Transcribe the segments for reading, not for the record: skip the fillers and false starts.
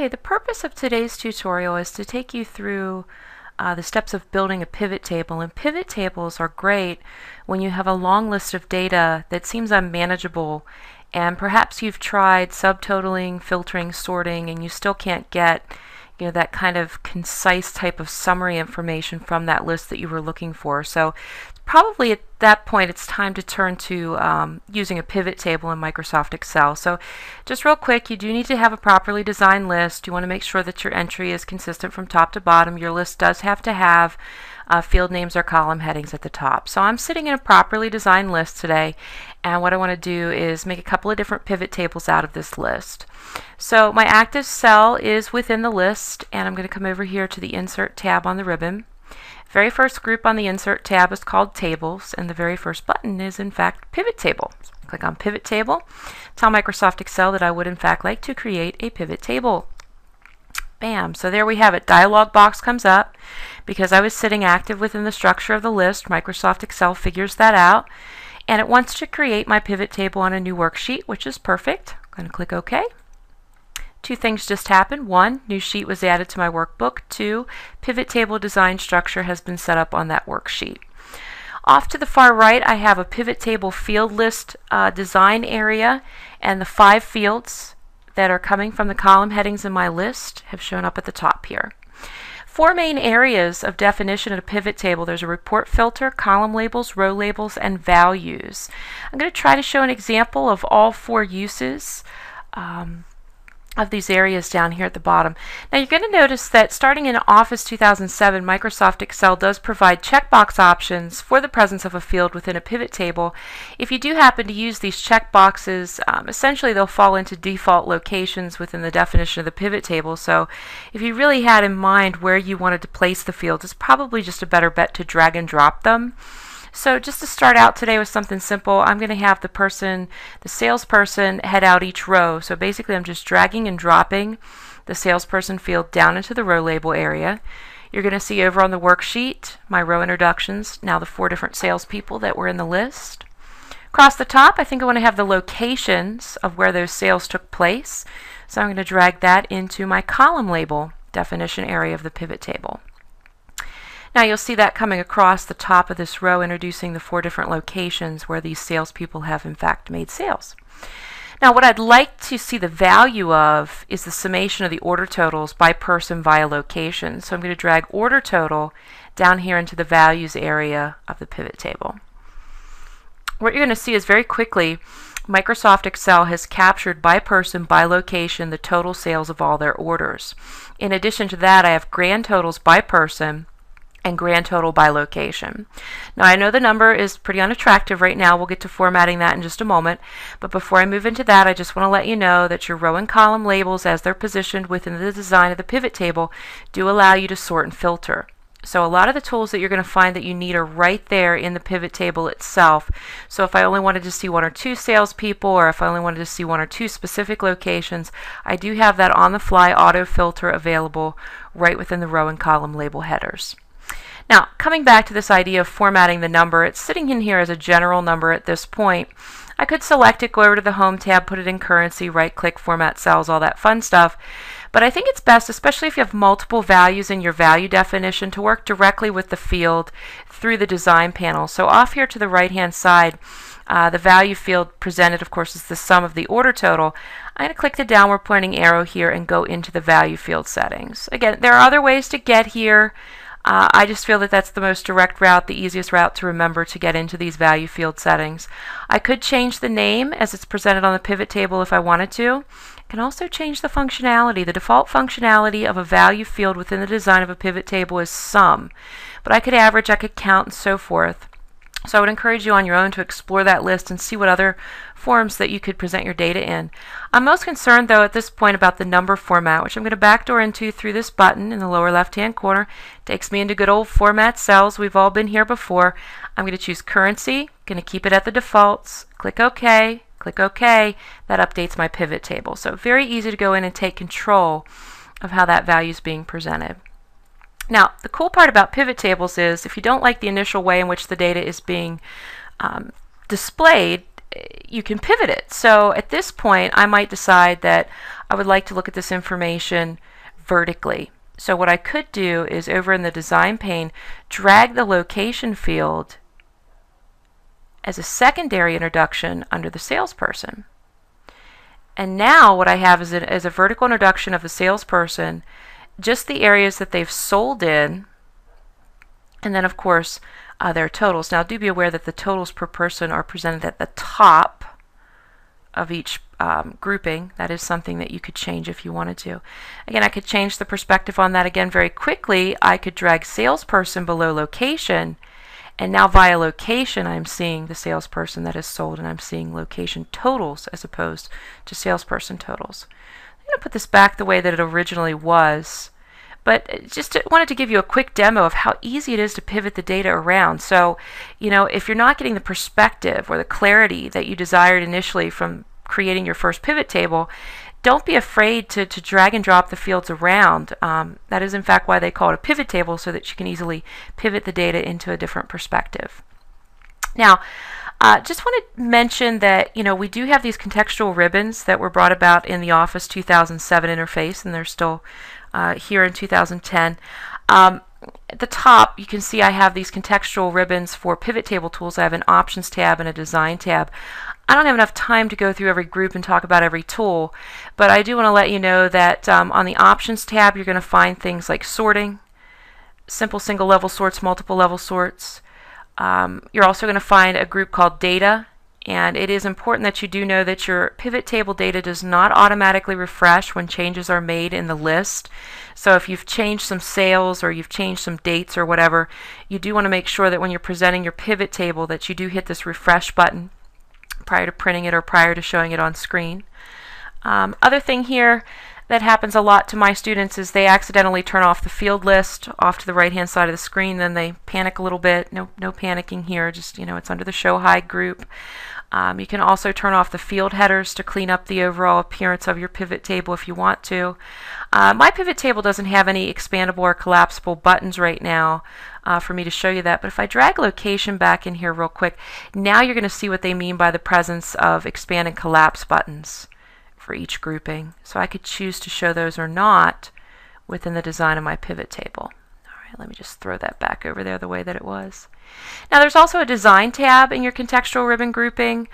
Okay, the purpose of today's tutorial is to take you through the steps of building a pivot table. And pivot tables are great when you have a long list of data that seems unmanageable, and perhaps you've tried subtotaling, filtering, sorting, and you still can't get that kind of concise type of summary information from that list that you were looking for. So probably at that point it's time to turn to using a pivot table in Microsoft Excel. So just real quick, you do need to have a properly designed list. You want to make sure that your entry is consistent from top to bottom. Your list does have to have field names or column headings at the top. So I'm sitting in a properly designed list today, and what I want to do is make a couple of different pivot tables out of this list. So my active cell is within the list, and I'm going to come over here to the Insert tab on the ribbon. Very first group on the Insert tab is called Tables, and the very first button is in fact Pivot Table. So click on Pivot Table. Tell Microsoft Excel that I would in fact like to create a pivot table. Bam! So there we have it. Dialog box comes up. Because I was sitting active within the structure of the list, Microsoft Excel figures that out, and it wants to create my pivot table on a new worksheet, which is perfect. I'm going to click OK. Two things just happened. One, new sheet was added to my workbook. Two, pivot table design structure has been set up on that worksheet. Off to the far right, I have a pivot table field list design area, and the 5 fields that are coming from the column headings in my list have shown up at the top here. 4 main areas of definition in a pivot table. There's a report filter, column labels, row labels, and values. I'm going to try to show an example of all 4 uses of these areas down here at the bottom. Now you're going to notice that starting in Office 2007, Microsoft Excel does provide checkbox options for the presence of a field within a pivot table. If you do happen to use these checkboxes, essentially they'll fall into default locations within the definition of the pivot table. So if you really had in mind where you wanted to place the fields, it's probably just a better bet to drag and drop them. So just to start out today with something simple, I'm going to have the salesperson, head out each row. So basically I'm just dragging and dropping the salesperson field down into the row label area. You're going to see over on the worksheet my row introductions, now the 4 different salespeople that were in the list. Across the top, I think I want to have the locations of where those sales took place. So I'm going to drag that into my column label definition area of the pivot table. Now you'll see that coming across the top of this row, introducing the 4 different locations where these salespeople have in fact made sales. Now what I'd like to see the value of is the summation of the order totals by person via location. So I'm going to drag order total down here into the values area of the pivot table. What you're going to see is very quickly Microsoft Excel has captured by person, by location, the total sales of all their orders. In addition to that, I have grand totals by person and grand total by location. Now I know the number is pretty unattractive right now. We'll get to formatting that in just a moment. But before I move into that, I just want to let you know that your row and column labels, as they're positioned within the design of the pivot table, do allow you to sort and filter. So a lot of the tools that you're going to find that you need are right there in the pivot table itself. So if I only wanted to see 1 or 2 salespeople, or if I only wanted to see 1 or 2 specific locations, I do have that on the fly auto filter available right within the row and column label headers. Now, coming back to this idea of formatting the number, it's sitting in here as a general number at this point. I could select it, go over to the Home tab, put it in currency, right-click, format cells, all that fun stuff. But I think it's best, especially if you have multiple values in your value definition, to work directly with the field through the design panel. So off here to the right-hand side, the value field presented, of course, is the sum of the order total. I'm going to click the downward pointing arrow here and go into the value field settings. Again, there are other ways to get here. I just feel that that's the most direct route, the easiest route to remember to get into these value field settings. I could change the name as it's presented on the pivot table if I wanted to. I can also change the functionality. The default functionality of a value field within the design of a pivot table is sum. But I could average, I could count, and so forth. So I would encourage you on your own to explore that list and see what other forms that you could present your data in. I'm most concerned though at this point about the number format, which I'm going to backdoor into through this button in the lower left hand corner. Takes me into good old format cells. We've all been here before. I'm going to choose currency, going to keep it at the defaults, click OK, click OK. That updates my pivot table. So very easy to go in and take control of how that value is being presented. Now, the cool part about pivot tables is if you don't like the initial way in which the data is being displayed, you can pivot it. So at this point, I might decide that I would like to look at this information vertically. So what I could do is over in the design pane, drag the location field as a secondary introduction under the salesperson. And now what I have is a vertical introduction of the salesperson, just the areas that they've sold in, and then of course their totals. Now do be aware that the totals per person are presented at the top of each grouping. That is something that you could change if you wanted to. Again, I could change the perspective on that again very quickly. I could drag salesperson below location, and now via location I'm seeing the salesperson that is sold, and I'm seeing location totals as opposed to salesperson totals. I'm going to put this back the way that it originally was, but just wanted to give you a quick demo of how easy it is to pivot the data around. So, if you're not getting the perspective or the clarity that you desired initially from creating your first pivot table, don't be afraid to drag and drop the fields around. That is in fact why they call it a pivot table, so that you can easily pivot the data into a different perspective. Now, just want to mention that we do have these contextual ribbons that were brought about in the Office 2007 interface, and they're still here in 2010. At the top, you can see I have these contextual ribbons for pivot table tools. I have an options tab and a design tab. I don't have enough time to go through every group and talk about every tool, but I do want to let you know that on the options tab you're going to find things like sorting, simple single level sorts, multiple level sorts. You're also going to find a group called data, and it is important that you do know that your pivot table data does not automatically refresh when changes are made in the list. So if you've changed some sales or you've changed some dates or whatever, you do want to make sure that when you're presenting your pivot table that you do hit this refresh button prior to printing it or prior to showing it on screen. Other thing here that happens a lot to my students is they accidentally turn off the field list off to the right hand side of the screen, then they panic a little bit. No panicking here, just it's under the show hide group. You can also turn off the field headers to clean up the overall appearance of your pivot table if you want to. My pivot table doesn't have any expandable or collapsible buttons right now for me to show you that, but if I drag location back in here real quick, now you're going to see what they mean by the presence of expand and collapse buttons for each grouping. So I could choose to show those or not within the design of my pivot table. All right, let me just throw that back over there the way that it was. Now there's also a design tab in your contextual ribbon grouping.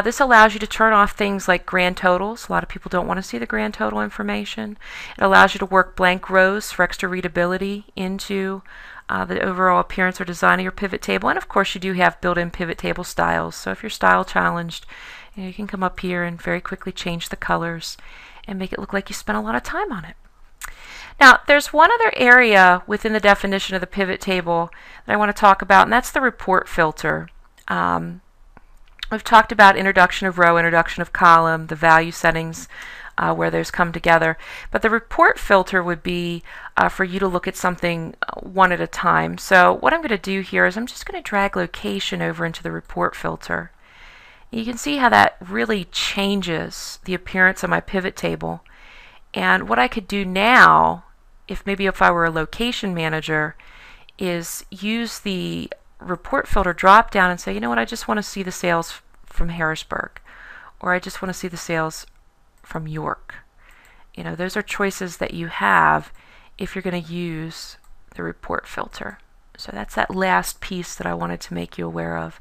This allows you to turn off things like grand totals. A lot of people don't want to see the grand total information. It allows you to work blank rows for extra readability into the overall appearance or design of your pivot table. And of course you do have built-in pivot table styles. So if you're style challenged, you can come up here and very quickly change the colors and make it look like you spent a lot of time on it. Now, there's one other area within the definition of the pivot table that I want to talk about, and that's the report filter. We've talked about introduction of row, introduction of column, the value settings where those come together. But the report filter would be for you to look at something one at a time. So what I'm going to do here is I'm just going to drag location over into the report filter. You can see how that really changes the appearance of my pivot table. And what I could do now, if I were a location manager, is use the report filter drop down and say, you know what, I just want to see the sales from Harrisburg, or I just want to see the sales from York. Those are choices that you have if you're going to use the report filter. So that's that last piece that I wanted to make you aware of.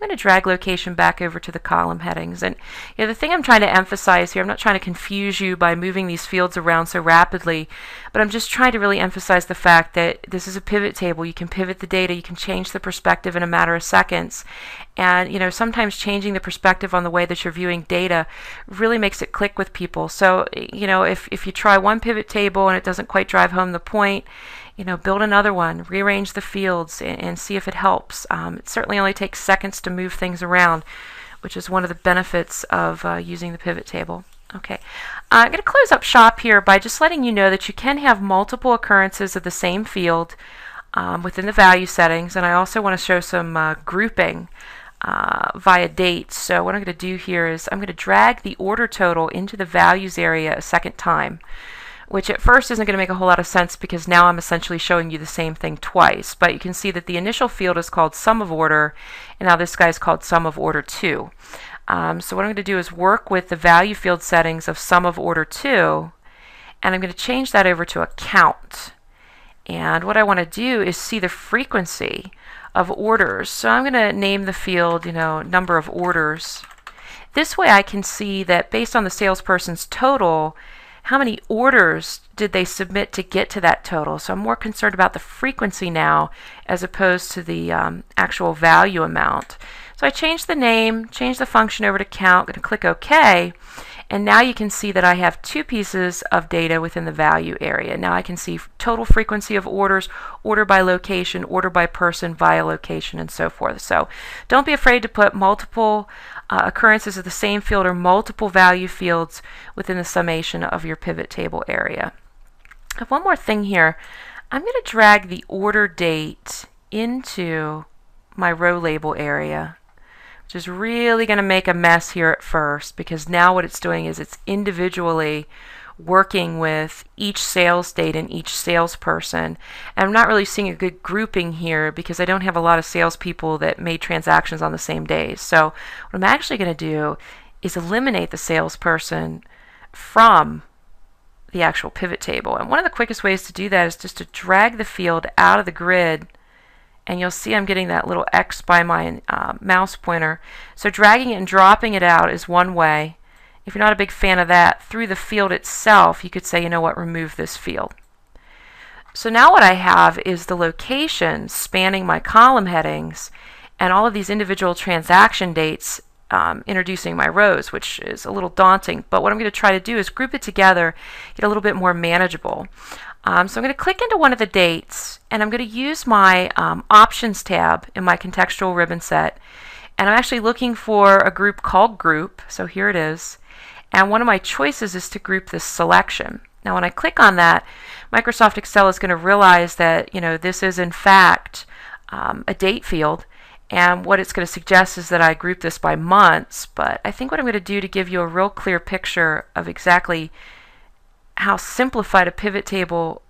I'm going to drag location back over to the column headings. And the thing I'm trying to emphasize here, I'm not trying to confuse you by moving these fields around so rapidly, but I'm just trying to really emphasize the fact that this is a pivot table. You can pivot the data, you can change the perspective in a matter of seconds. And sometimes changing the perspective on the way that you're viewing data really makes it click with people. So if you try one pivot table and it doesn't quite drive home the point, build another one, rearrange the fields, and see if it helps. It certainly only takes seconds to move things around, which is one of the benefits of using the pivot table. Okay, I'm going to close up shop here by just letting you know that you can have multiple occurrences of the same field within the value settings, and I also want to show some grouping via dates. So what I'm going to do here is I'm going to drag the order total into the values area a second time, which at first isn't going to make a whole lot of sense because now I'm essentially showing you the same thing twice. But you can see that the initial field is called sum of order, and now this guy is called sum of order 2. So what I'm going to do is work with the value field settings of sum of order 2, and I'm going to change that over to a count. And what I want to do is see the frequency of orders. So I'm going to name the field, number of orders. This way I can see that based on the salesperson's total, how many orders did they submit to get to that total. So I'm more concerned about the frequency now as opposed to the actual value amount. So I changed the name, changed the function over to count, going to click OK, and now you can see that I have 2 pieces of data within the value area. Now I can see total frequency of orders, order by location, order by person, via location, and so forth. So don't be afraid to put multiple occurrences of the same field or multiple value fields within the summation of your pivot table area. I have one more thing here. I'm going to drag the order date into my row label area, which is really going to make a mess here at first, because now what it's doing is it's individually working with each sales date and each salesperson. And I'm not really seeing a good grouping here because I don't have a lot of salespeople that made transactions on the same days. So what I'm actually going to do is eliminate the salesperson from the actual pivot table. And one of the quickest ways to do that is just to drag the field out of the grid, and you'll see I'm getting that little X by my mouse pointer. So dragging it and dropping it out is one way. If you're not a big fan of that, through the field itself, you could say, you know what, remove this field. So now what I have is the location spanning my column headings and all of these individual transaction dates introducing my rows, which is a little daunting. But what I'm going to try to do is group it together, get a little bit more manageable. So I'm going to click into one of the dates, and I'm going to use my Options tab in my contextual ribbon set. And I'm actually looking for a group called Group, so here it is. And one of my choices is to group this selection. Now when I click on that, Microsoft Excel is going to realize that this is in fact a date field, and what it's going to suggest is that I group this by months. But I think what I'm going to do to give you a real clear picture of exactly how simplified a pivot table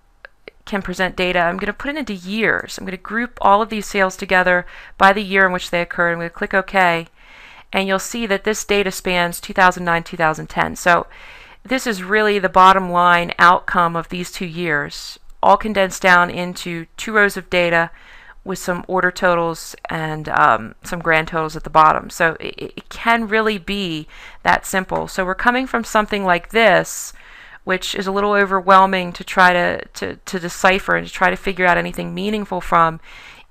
can present data, I'm going to put it into years. I'm going to group all of these sales together by the year in which they occurred. I'm going to click OK, and you'll see that this data spans 2009-2010. So this is really the bottom line outcome of these 2 years, all condensed down into 2 rows of data with some order totals and some grand totals at the bottom. So it can really be that simple. So we're coming from something like this, which is a little overwhelming to try to decipher and to try to figure out anything meaningful from,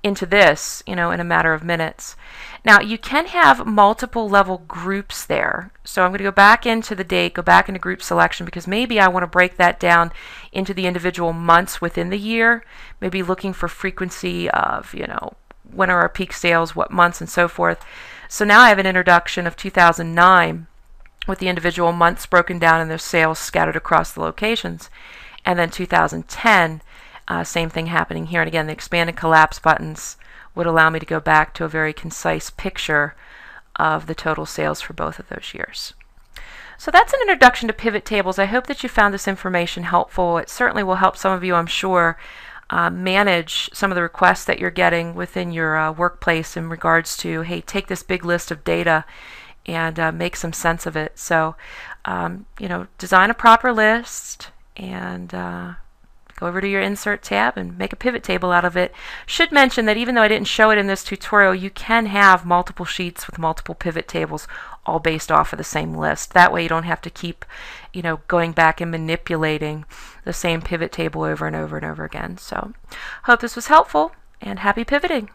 into this, in a matter of minutes. Now you can have multiple level groups there. So I'm going to go back into the date, go back into group selection, because maybe I want to break that down into the individual months within the year, maybe looking for frequency of, when are our peak sales, what months, and so forth. So now I have an introduction of 2009 with the individual months broken down and their sales scattered across the locations. And then 2010, same thing happening here. And again, the expand and collapse buttons would allow me to go back to a very concise picture of the total sales for both of those years. So that's an introduction to pivot tables. I hope that you found this information helpful. It certainly will help some of you, I'm sure, manage some of the requests that you're getting within your workplace in regards to, hey, take this big list of data and make some sense of it. So, design a proper list and go over to your Insert tab and make a pivot table out of it. Should mention that even though I didn't show it in this tutorial, you can have multiple sheets with multiple pivot tables all based off of the same list. That way you don't have to keep, going back and manipulating the same pivot table over and over and over again. So, hope this was helpful, and happy pivoting.